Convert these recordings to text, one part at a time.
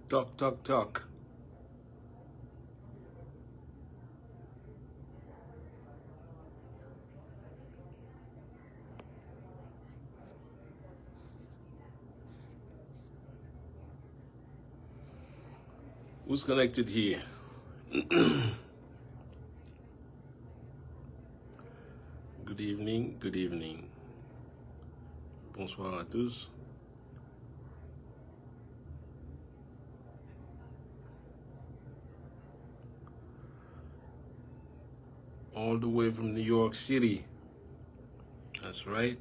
Talk, talk, talk. Who's connected here? Good evening, good evening. Bonsoir à tous. All the way from New York City. That's right.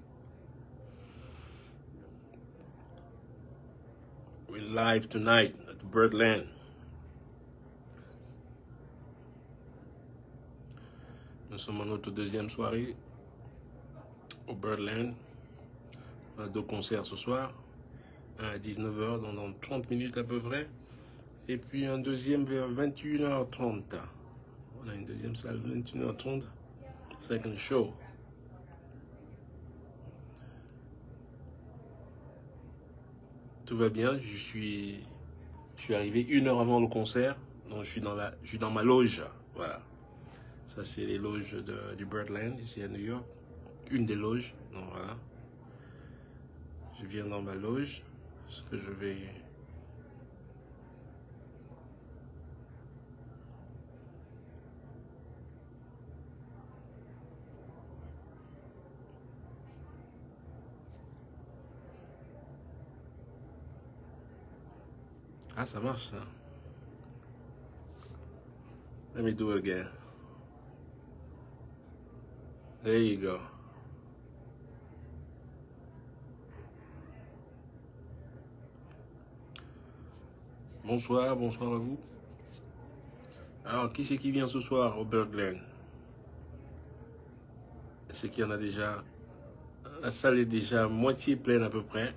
We're live tonight at the Birdland. Nous sommes à notre deuxième soirée au Birdland. On a 2 concerts ce soir. Un à 19h, dans 30 minutes à peu près. Et puis un deuxième vers 21h30. On a une deuxième salle 21h30. Second show. Tout va bien. Je suis arrivé 1 heure avant le concert. Donc je suis dans ma loge. Voilà. Ça c'est les loges du Birdland ici à New York. Une des loges. Donc voilà. Je viens dans ma loge. Ce que je vais... Ah, ça marche ça. Let me do it again. There you go. Bonsoir, bonsoir à vous. Alors, qui c'est qui vient ce soir au Birdland? C'est qu'il y en a déjà... La salle est déjà moitié pleine à peu près.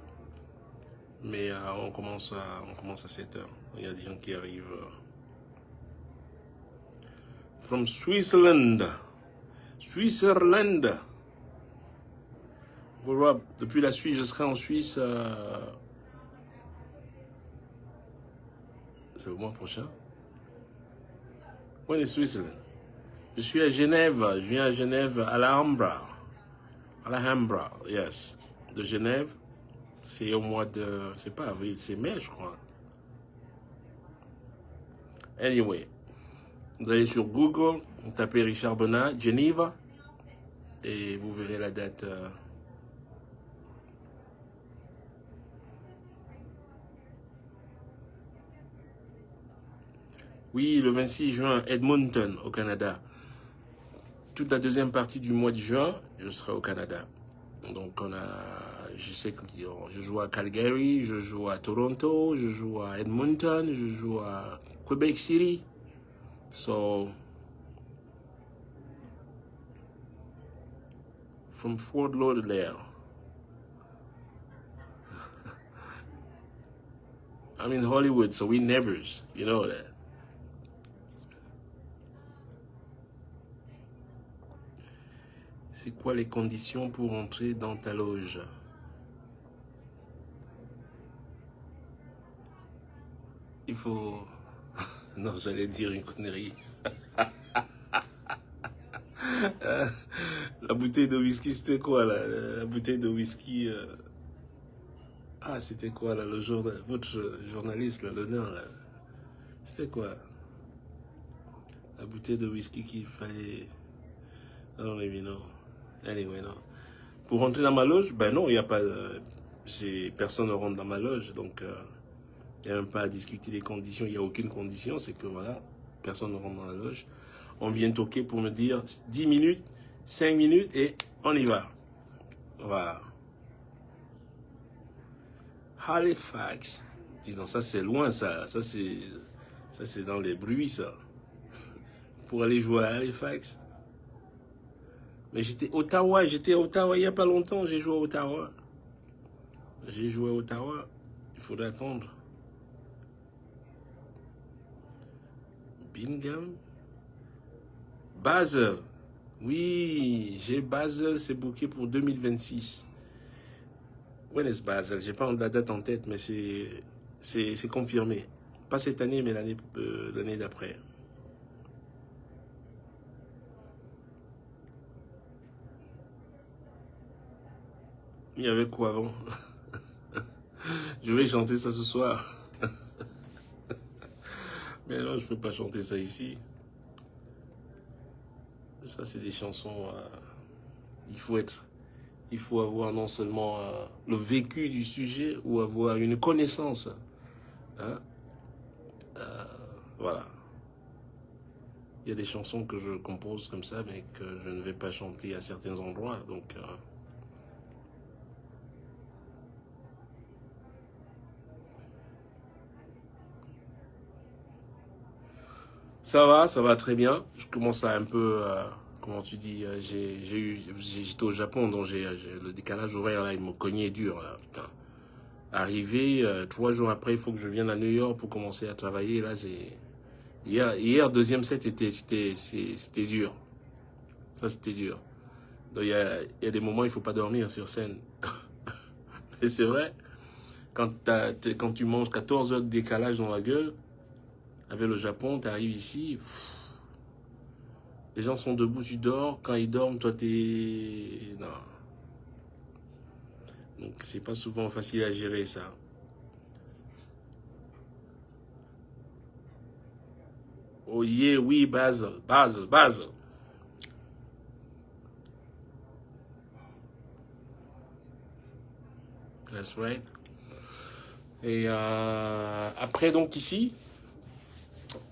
Mais on commence à 7h. Il y a des gens qui arrivent. From Switzerland. Switzerland. Rob, depuis la Suisse, je serai en Suisse. C'est au mois prochain. When is Switzerland? Je suis à Genève. Je viens à Genève, à l'Alhambra. À l'Alhambra, yes. De Genève. C'est au mois de... C'est pas avril, c'est mai, je crois. Anyway. Vous allez sur Google, vous tapez Richard Bonnat, Geneva. Et vous verrez la date... Oui, le 26 juin, Edmonton, au Canada. Toute la deuxième partie du mois de juin, je serai au Canada. Donc je sais que je joue à Calgary, je joue à Toronto, je joue à Edmonton, je joue à Quebec City. So, from Fort Lauderdale. I'm in Hollywood, so we neighbors, you know that. C'est quoi les conditions pour entrer dans ta loge? Il faut... Non, j'allais dire une connerie. La bouteille de whisky, c'était quoi là? La bouteille de whisky... Ah, c'était quoi là, votre journaliste, l'honneur là? C'était quoi? La bouteille de whisky qu'il fallait... I don't even know. Anyway, non. Pour rentrer dans ma loge, ben non, il n'y a pas... personne ne rentre dans ma loge, donc il n'y a même pas à discuter des conditions, il n'y a aucune condition, c'est que voilà, personne ne rentre dans la loge. On vient toquer pour me dire 10 minutes, 5 minutes et on y va. Voilà. Halifax. Dis donc, ça c'est loin, ça c'est dans les bruits, ça. Pour aller jouer à Halifax. Mais j'étais à Ottawa il n'y a pas longtemps, j'ai joué à Ottawa. Il faudrait attendre. Bingham. Basel. Oui, j'ai Basel, c'est booké pour 2026. When is Basel? J'ai pas la date en tête, mais c'est confirmé. Pas cette année, mais l'année d'après. Il y avait quoi avant? Je vais chanter ça ce soir. Mais non, je ne peux pas chanter ça ici. Ça, c'est des chansons... il faut avoir non seulement le vécu du sujet ou avoir une connaissance. Hein? Voilà. Il y a des chansons que je compose comme ça, mais que je ne vais pas chanter à certains endroits. Donc, ça va très bien. Je commence à un peu, comment tu dis, j'étais au Japon, donc le décalage horaire là, il me cognait dur là, putain. Arrivé 3 jours après, il faut que je vienne à New York pour commencer à travailler. Là, c'est hier deuxième set, c'était dur. Ça, c'était dur. Donc, il y a des moments, il ne faut pas dormir sur scène. Et c'est vrai, quand tu manges 14 heures de décalage dans la gueule, avec le Japon, tu arrives ici, les gens sont debout, tu dors. Quand ils dorment, toi, t'es... Non. Donc, c'est pas souvent facile à gérer, ça. Oh yeah, oui, Basel. That's right. Et après, donc, ici,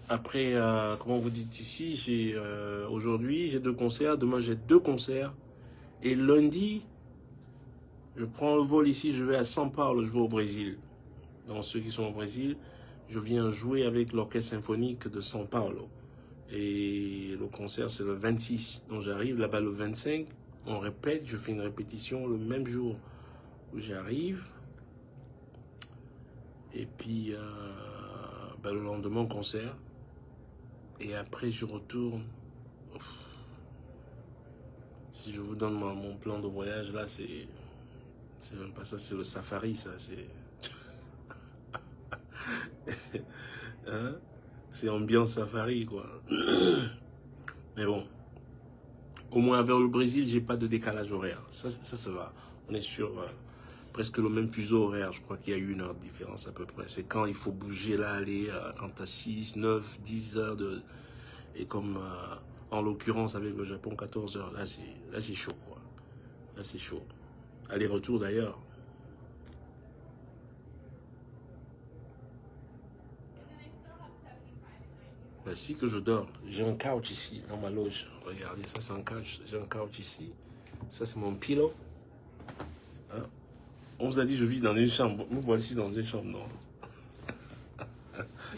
comment vous dites ici, aujourd'hui, j'ai 2 concerts. Demain, j'ai 2 concerts. Et lundi, je prends le vol ici, je vais à São Paulo, je vais au Brésil. Donc, ceux qui sont au Brésil, je viens jouer avec l'orchestre symphonique de São Paulo. Et le concert, c'est le 26. Donc, j'arrive là-bas le 25. On répète, je fais une répétition le même jour où j'arrive. Et puis, le lendemain, concert. Et après, je retourne. Si je vous donne mon plan de voyage, là, c'est même pas ça, c'est le safari, ça. Hein? C'est ambiance safari, quoi. Mais bon, au moins vers le Brésil, j'ai pas de décalage horaire. Ça va. On est sur presque le même fuseau horaire. Je crois qu'il y a 1 heure de différence à peu près. C'est quand il faut bouger là, aller, quand tu as 6, 9, 10 heures de... Et comme en l'occurrence avec le Japon, 14 heures. Là, c'est chaud, quoi. Là, c'est chaud. Aller-retour d'ailleurs. Ben, si que je dors, j'ai un couch ici dans ma loge. Regardez, ça c'est un couch. J'ai un couch ici. Ça c'est mon pillow. Hein? On vous a dit je vis dans une chambre. Me voici dans une chambre, non.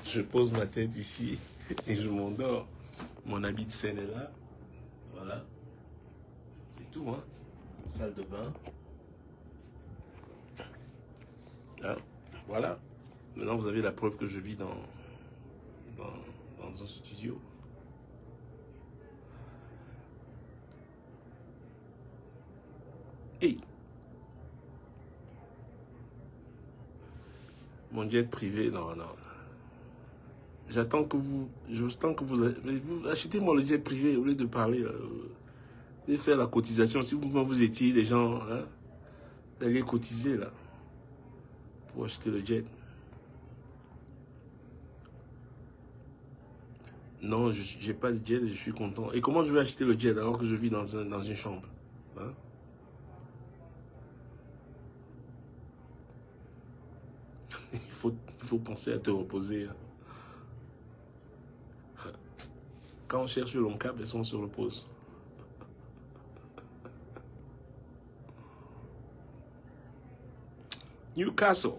Je pose ma tête ici et je m'endors. Mon habit de scène est là. Voilà. C'est tout, hein. Salle de bain. Hein? Voilà. Maintenant vous avez la preuve que je vis dans un studio. Hey! Mon jet privé, non. J'attends que vous achetez-moi le jet privé au lieu de parler, de faire la cotisation. Si vous étiez des gens, hein, d'aller cotiser là, pour acheter le jet. Non, je n'ai pas de jet et je suis content. Et comment je vais acheter le jet alors que je vis dans une chambre, hein? Il faut penser à te reposer. Quand on cherche le long câble, on se repose. Newcastle.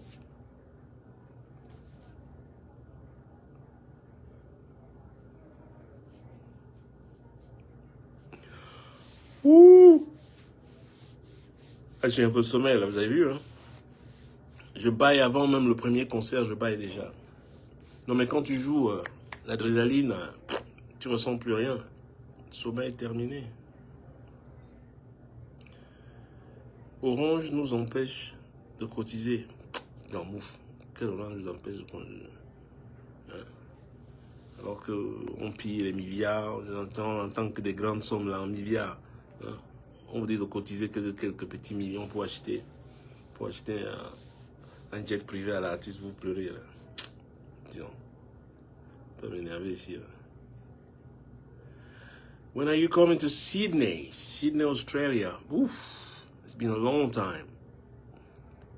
Ouh! Ah, j'ai un peu de sommeil là, vous avez vu, hein? Je baille avant même le premier concert, je baille déjà. Non mais quand tu joues l'adrénaline, tu ressens plus rien. Sommeil terminé. Orange nous empêche de cotiser. Non, mouf. Quel Orange nous empêche de cotiser? Alors qu'on pille les milliards, en tant que des grandes sommes là en milliards. Hein. On vous dit de cotiser que de quelques petits millions pour acheter un jet privé à l'artiste, vous pleurez là. Disons, pas m'énerver ici. Là. When are you coming to Sydney? Sydney, Australia. Oof, it's been a long time.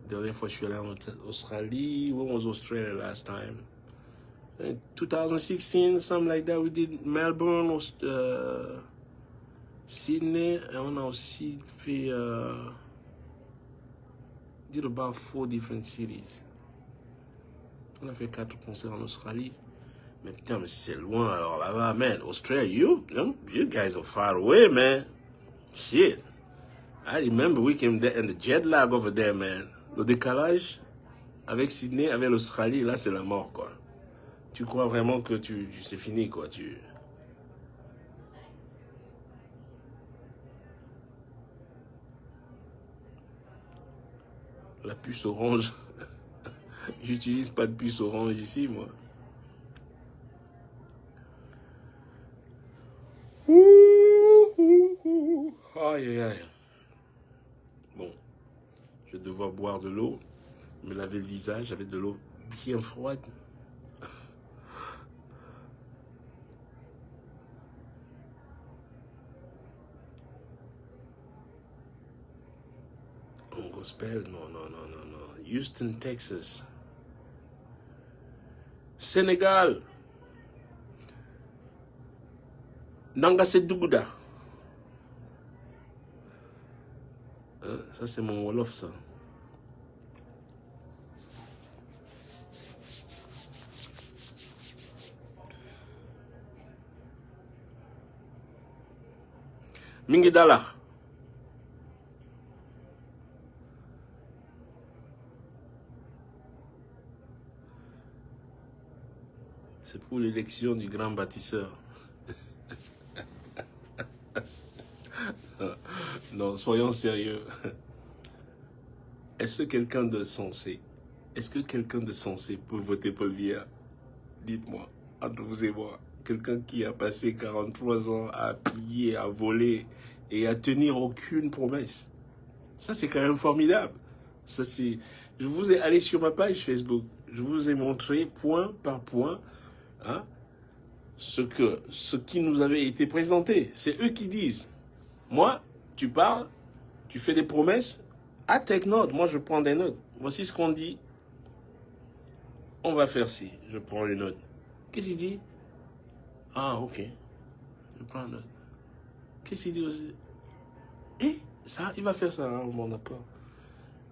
La dernière fois, je suis allé en Australie. When was Australia last time? In 2016, something like that. We did Melbourne, Sydney, et on a aussi fait. Did about 4 different cities. On a fait 4 concerts en Australie. Mais putain, mais c'est loin alors là-bas, man. Australia, you guys are far away, man. Shit. I remember we came there and the jet lag over there, man. Le décalage avec Sydney, avec l'Australie, là, c'est la mort, quoi. Tu crois vraiment que c'est fini, quoi. La puce orange. J'utilise pas de puce orange ici, moi. Aïe, aïe, aïe. Bon, je vais devoir boire de l'eau, me laver le visage avec de l'eau bien froide. Un gospel, non. Houston, Texas. Sénégal. Nangase Dougouda. Ça, c'est mon Wolof, ça. Mingidala. C'est pour l'élection du grand bâtisseur. Non, soyons sérieux. Est-ce que quelqu'un de sensé peut voter Paul Biya? Dites-moi, entre vous et moi. Quelqu'un qui a passé 43 ans à piller, à voler et à tenir aucune promesse. Ça, c'est quand même formidable. Ça, c'est... Je vous ai allé sur ma page Facebook. Je vous ai montré point par point hein, ce qui nous avait été présenté. C'est eux qui disent. Moi, tu parles, tu fais des promesses, à take note. Moi, je prends des notes. Voici ce qu'on dit. On va faire ci. Je prends une note. Qu'est-ce qu'il dit? Ah, ok. Je prends une note. Qu'est-ce qu'il dit aussi? Et ça, il va faire ça. Hein, bon, d'accord.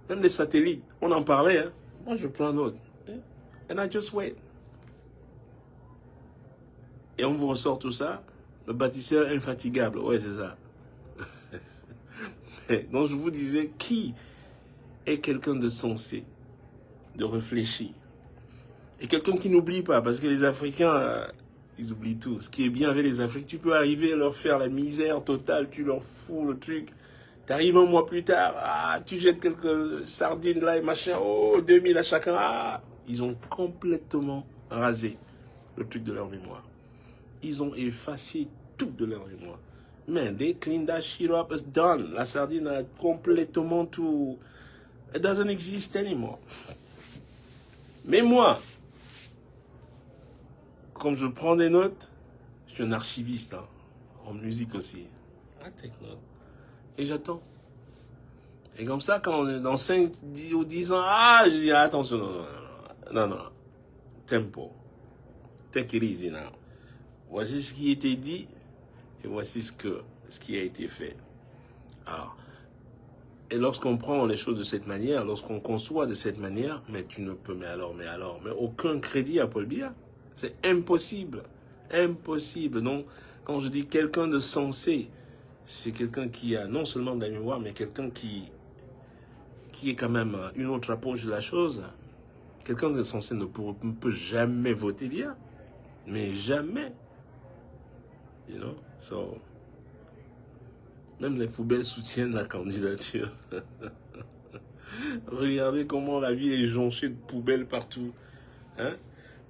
Même les satellites, on en parlait. Hein. Moi, je prends note. And I just wait. Et on vous ressort tout ça. Le bâtisseur infatigable. Ouais, c'est ça. Donc, je vous disais, qui est quelqu'un de sensé, de réfléchi, et quelqu'un qui n'oublie pas, parce que les Africains, ils oublient tout. Ce qui est bien avec les Africains, tu peux arriver à leur faire la misère totale, tu leur fous le truc. Tu arrives un mois plus tard, tu jettes quelques sardines là et machin, 2000 à chacun. Ils ont complètement rasé le truc de leur mémoire. Ils ont effacé tout de leur mémoire. Man, they clean that shit up, it's done. La sardine a complètement tout. It doesn't exist anymore. Mais moi, comme je prends des notes, je suis un archiviste, hein, en musique aussi. I take note. Et j'attends. Et comme ça, quand on est dans 5 10 ou 10 ans, je dis attention, non. Tempo. Take it easy now. Voici ce qui était dit et voici ce qui a été fait. Alors, et lorsqu'on prend les choses de cette manière, lorsqu'on conçoit de cette manière, mais tu ne peux, mais aucun crédit à Paul Biya. C'est impossible. Impossible. Donc, quand je dis quelqu'un de sensé, c'est quelqu'un qui a non seulement de la mémoire, mais quelqu'un qui est quand même une autre approche de la chose. Quelqu'un de sensé ne peut jamais voter Biya. Mais jamais. You know? So, même les poubelles soutiennent la candidature. Regardez comment la ville est jonchée de poubelles partout. Hein?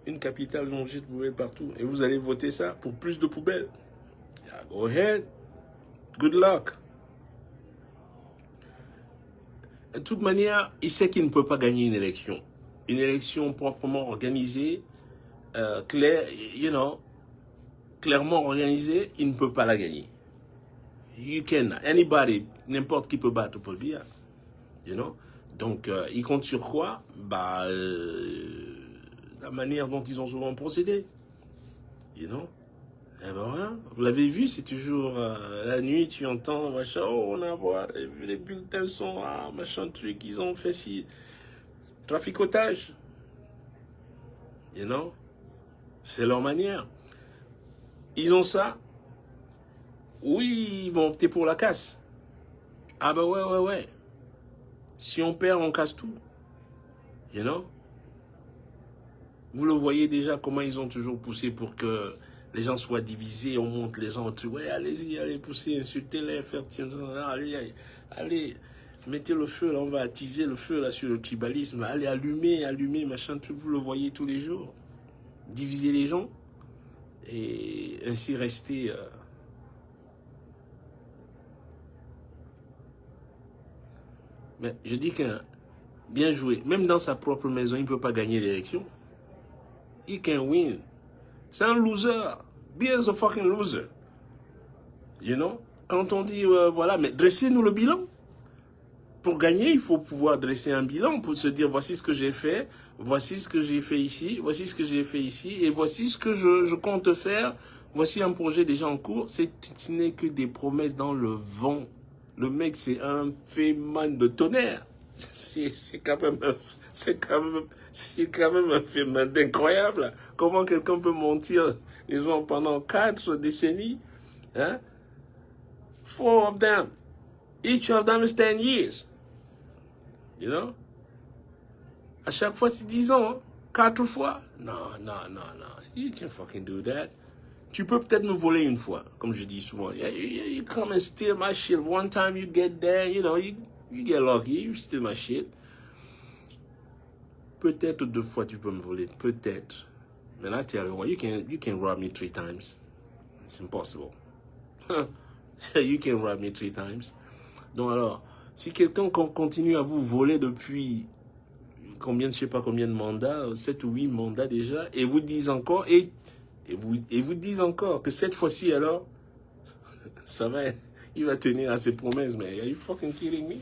Une capitale jonchée de poubelles partout. Et vous allez voter ça pour plus de poubelles. Yeah, go ahead. Good luck. De toute manière, il sait qu'il ne peut pas gagner une élection. Une élection proprement organisée, clairement organisée, il ne peut pas la gagner. You can, anybody, n'importe qui peut battre Paul Biya. Donc, il compte sur quoi? La manière dont ils ont souvent procédé. Eh ben voilà. Vous l'avez vu, c'est toujours la nuit, tu entends, machin, oh, on a voir, les bulletins sont, machin truc, ils ont fait ci. Traficotage. C'est leur manière. Ils ont ça. Oui, ils vont opter pour la casse. Ah bah ouais. Si on perd, on casse tout. Vous le voyez déjà comment ils ont toujours poussé pour que les gens soient divisés, on monte les gens, ouais, allez-y, allez pousser, insultez-les, allez, mettez le feu, là, on va attiser le feu là sur le tribalisme, allez, allumer, machin, tout, vous le voyez tous les jours. Diviser les gens et ainsi rester... Mais je dis que, bien joué, même dans sa propre maison, il ne peut pas gagner l'élection. He can win. C'est un loser. Biya is a fucking loser. Quand on dit, voilà, mais dressez-nous le bilan. Pour gagner, il faut pouvoir dresser un bilan pour se dire, voici ce que j'ai fait, voici ce que j'ai fait ici, voici ce que j'ai fait ici, et voici ce que je compte faire. Voici un projet déjà en cours. Ce n'est que des promesses dans le vent. Le mec, c'est un phénomène de tonnerre. C'est quand même un phénomène incroyable. Comment quelqu'un peut mentir les gens pendant 4 décennies? 4 of them. Each of them is 10 years. À chaque fois, c'est 10 ans. 4 fois. Non. You can't fucking do that. Tu peux peut-être me voler une fois, comme je dis souvent. You come and steal my shit. One time you get there, you get lucky, you steal my shit. Peut-être 2 fois tu peux me voler, peut-être. Mais là, tell you what, you can rob me 3 times. It's impossible. You can rob me 3 times. Donc alors, si quelqu'un continue à vous voler depuis je sais pas combien de mandats, 7 ou 8 mandats déjà, et vous disent encore, et vous disent encore que cette fois-ci alors, il va tenir à ses promesses, mais are you fucking kidding me?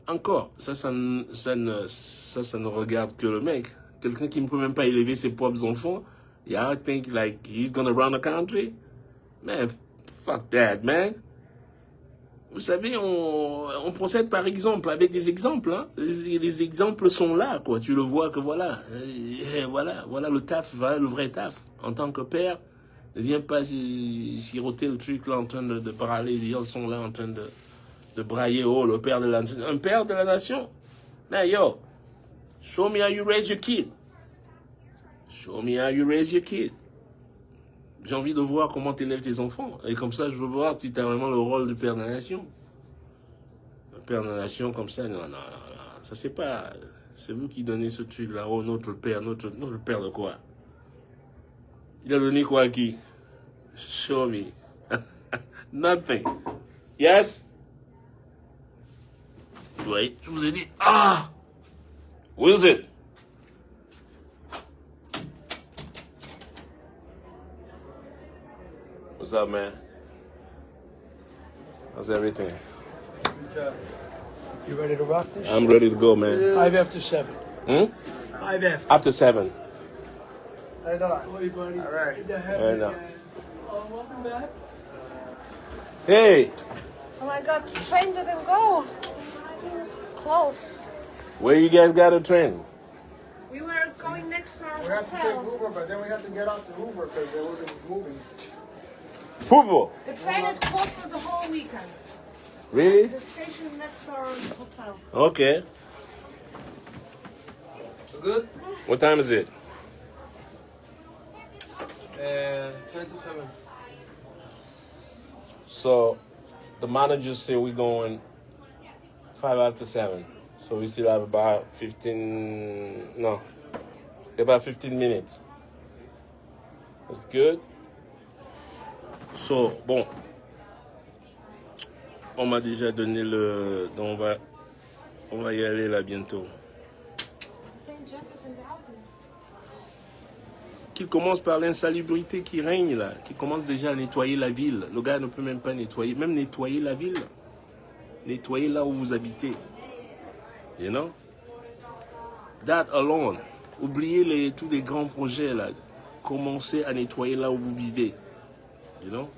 Encore, ça ne regarde que le mec. Quelqu'un qui ne peut même pas élever ses propres enfants, I think like he's gonna run the country. Man, fuck that, man. Vous savez, on procède par exemple, avec des exemples. Hein. Les exemples sont là, quoi. Tu le vois que voilà. Voilà le taf, voilà le vrai taf. En tant que père, ne viens pas siroter le truc là en train de parler. Les gens sont là en train de brailler. Oh, le père de la nation. Un père de la nation? Man, yo, show me how you raise your kid. Show me how you raise your kid. J'ai envie de voir comment tu élèves tes enfants. Et comme ça, je veux voir si tu as vraiment le rôle de père de la nation. Le père de la nation comme ça, non. Ça, c'est pas... C'est vous qui donnez ce truc-là. Oh, notre père de quoi? Il a donné quoi à qui? Show me. Nothing. Yes? Oui, je vous ai dit. What is it? What's up, man? How's everything? You ready to rock this? I'm ready to go, man. 5 after 7. 5 after 7. How you doing? Hey, buddy. All right. Good to have Hey, you now. again. Oh, welcome back. Hey, Oh my god, the train didn't go. It was close. where you guys got a train? We were going next to our We have to take hotel. Uber, but then we have to get off the Uber because they wasn't moving. Pupo. The train is closed for the whole weekend. Really? The station next to our hotel. Okay. Good? What time is it? 27. So the manager said we're going 5 after 7. So we still have about 15 minutes. That's good. So, bon. On m'a déjà donné le... Donc on va y aller là bientôt. Qu'il commence par l'insalubrité qui règne là, qui commence déjà à nettoyer la ville. Le gars ne peut même pas nettoyer, même nettoyer la ville. Nettoyer là où vous habitez. You know? That alone. Oubliez tous les grands projets là. Commencez à nettoyer là où vous vivez. You know?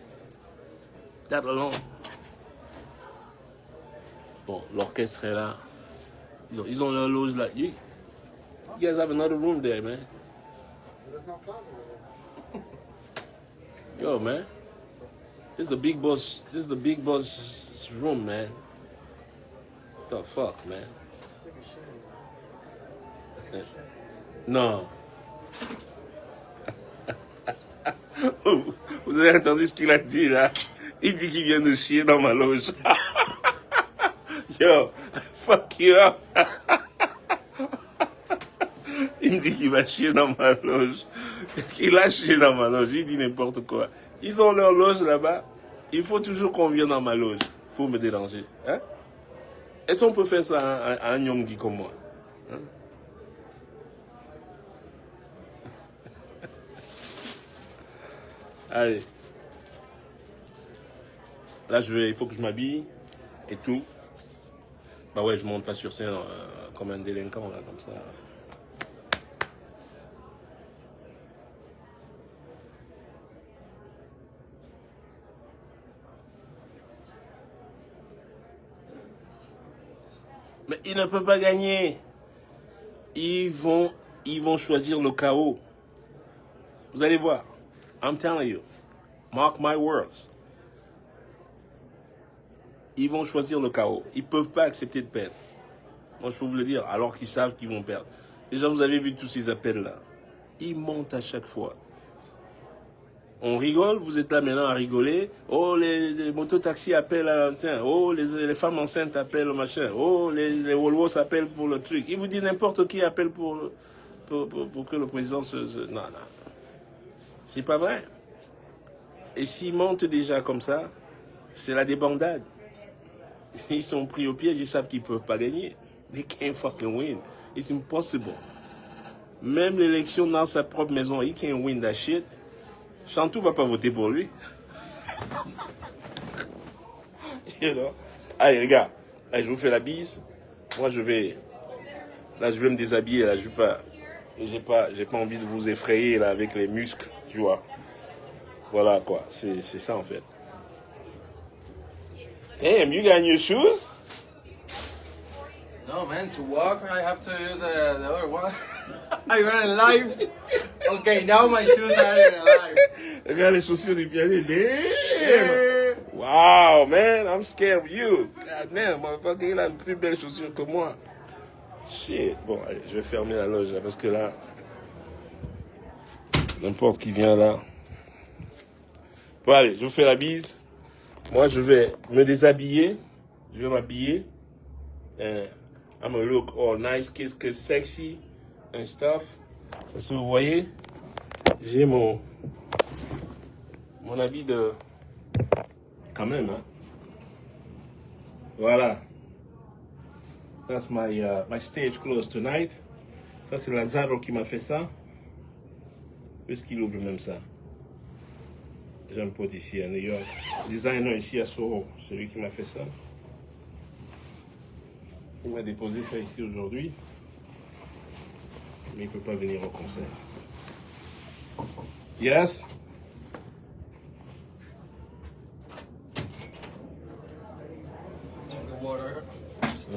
That alone. Bon, l'orchestre est là. Ils ont leur loge là. You guys have another room there, man. There's no closet over there. Yo, man. This is the big boss. This is the big boss room, man. What the fuck, man? Non. Vous avez entendu ce qu'il a dit là? Il dit qu'il vient de chier dans ma loge. Yo, fuck you up. Il me dit qu'il va chier dans ma loge. Il a chié dans ma loge. Il dit n'importe quoi. Ils ont leur loge là-bas. Il faut toujours qu'on vienne dans ma loge pour me déranger. Hein? Est-ce qu'on peut faire ça à un Nyongi comme moi? Hein? Allez. Là, il faut que je m'habille et tout. Bah ouais, je monte pas sur scène comme un délinquant, là, comme ça. Mais il ne peut pas gagner. Ils vont choisir le chaos. Vous allez voir. I'm telling you. Mark my words. Ils vont choisir le chaos. Ils ne peuvent pas accepter de perdre. Moi, je peux vous le dire, alors qu'ils savent qu'ils vont perdre. Déjà, vous avez vu tous ces appels-là. Ils montent à chaque fois. On rigole, vous êtes là maintenant à rigoler. Oh, les mototaxis appellent, tiens. Oh, les femmes enceintes appellent machin. Oh, les Wolvos appellent pour le truc. Ils vous disent n'importe qui appelle pour que le président se... Non, non. C'est pas vrai. Et s'ils montent déjà comme ça, c'est la débandade. Ils sont pris au piège, ils savent qu'ils ne peuvent pas gagner. They can't fucking win. It's impossible. Même l'élection dans sa propre maison, he can't win that shit. Chantou va pas voter pour lui. You know? Allez, les gars, allez, je vous fais la bise. Moi, je vais me déshabiller. Là, j'ai pas envie de vous effrayer là, avec les muscles, tu vois. Voilà, quoi. C'est ça, en fait. Damn, you got new shoes? No, man, to walk, I have to use the other one. I ran live. Okay, now my shoes are alive. Regarde les chaussures du piano. Damn! Wow, man, I'm scared of you. God damn, motherfucker, il a une plus belle chaussure que moi. Shit. Bon, allez, je vais fermer la loge là, parce que là, n'importe qui vient là. Bon, allez, je vous fais la bise. Moi, je vais me déshabiller. Je vais m'habiller. I'm gonna look all nice, kiss, sexy and stuff. Parce que vous voyez, j'ai mon habit de... Quand même, hein. Voilà. That's my stage clothes tonight. Ça, c'est Lazaro qui m'a fait ça. Puisqu'il ouvre même ça. J'ai un pote ici à New York. Designer ici à Soho. C'est lui qui m'a fait ça. Il m'a déposé ça ici aujourd'hui. Mais il ne peut pas venir au concert. Yes?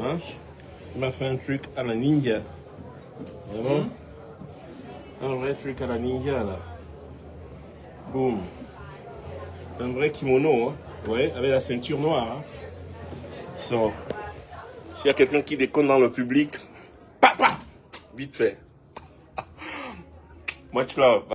Hein? Il m'a fait un truc à la ninja. Vraiment? Un vrai truc à la ninja là. Boum. C'est un vrai kimono, hein? Ouais, avec la ceinture noire. Hein? So, s'il y a quelqu'un qui déconne dans le public, papa! Vite fait. Much love.